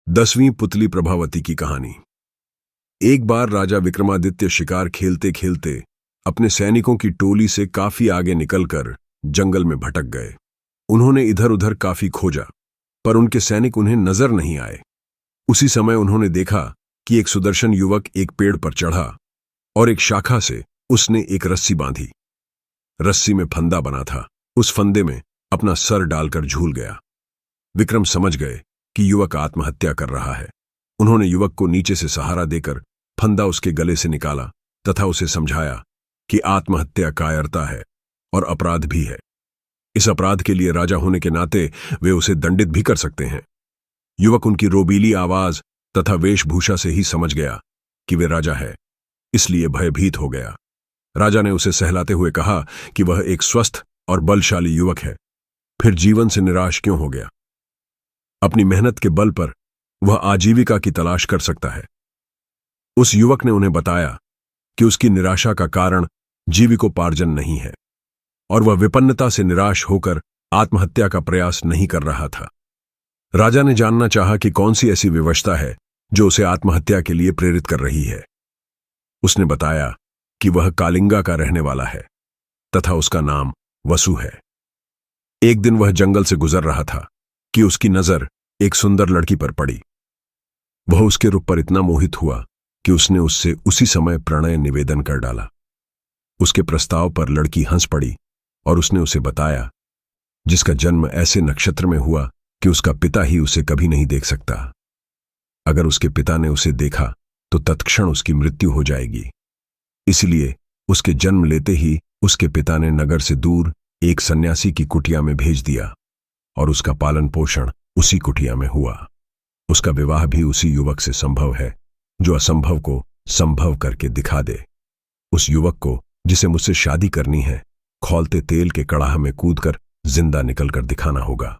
10वीं पुतली प्रभावती की कहानी। एक बार राजा विक्रमादित्य शिकार खेलते खेलते अपने सैनिकों की टोली से काफी आगे निकलकर जंगल में भटक गए। उन्होंने इधर उधर काफी खोजा, पर उनके सैनिक उन्हें नजर नहीं आए। उसी समय उन्होंने देखा कि एक सुदर्शन युवक एक पेड़ पर चढ़ा और एक शाखा से उसने एक रस्सी बांधी। रस्सी में फंदा बना था। उस फंदे में अपना सर डालकर झूल गया। विक्रम समझ गए कि युवक आत्महत्या कर रहा है। उन्होंने युवक को नीचे से सहारा देकर फंदा उसके गले से निकाला तथा उसे समझाया कि आत्महत्या कायरता है और अपराध भी है। इस अपराध के लिए राजा होने के नाते वे उसे दंडित भी कर सकते हैं। युवक उनकी रोबीली आवाज तथा वेशभूषा से ही समझ गया कि वे राजा है, इसलिए भयभीत हो गया। राजा ने उसे सहलाते हुए कहा कि वह एक स्वस्थ और बलशाली युवक है, फिर जीवन से निराश क्यों हो गया? अपनी मेहनत के बल पर वह आजीविका की तलाश कर सकता है। उस युवक ने उन्हें बताया कि उसकी निराशा का कारण जीविकोपार्जन नहीं है और वह विपन्नता से निराश होकर आत्महत्या का प्रयास नहीं कर रहा था। राजा ने जानना चाहा कि कौन सी ऐसी विवशता है जो उसे आत्महत्या के लिए प्रेरित कर रही है। उसने बताया कि वह कालिंगा का रहने वाला है तथा उसका नाम वसु है। एक दिन वह जंगल से गुजर रहा था कि उसकी नजर एक सुंदर लड़की पर पड़ी। वह उसके रूप पर इतना मोहित हुआ कि उसने उससे उसी समय प्रणय निवेदन कर डाला। उसके प्रस्ताव पर लड़की हंस पड़ी और उसने उसे बताया, जिसका जन्म ऐसे नक्षत्र में हुआ कि उसका पिता ही उसे कभी नहीं देख सकता। अगर उसके पिता ने उसे देखा तो तत्क्षण उसकी मृत्यु हो जाएगी। इसलिए उसके जन्म लेते ही उसके पिता ने नगर से दूर एक सन्यासी की कुटिया में भेज दिया और उसका पालन पोषण उसी कुटिया में हुआ। उसका विवाह भी उसी युवक से संभव है जो असंभव को संभव करके दिखा दे। उस युवक को जिसे मुझसे शादी करनी है, खौलते तेल के कड़ाह में कूदकर जिंदा निकलकर दिखाना होगा।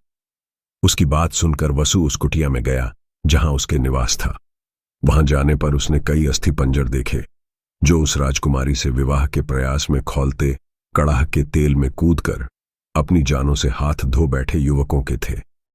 उसकी बात सुनकर वसु उस कुटिया में गया जहां उसके निवास था। वहां जाने पर उसने कई अस्थि पंजर देखे जो उस राजकुमारी से विवाह के प्रयास में खौलते कड़ाह के तेल में कूदकर अपनी जानों से हाथ धो बैठे युवकों के थे।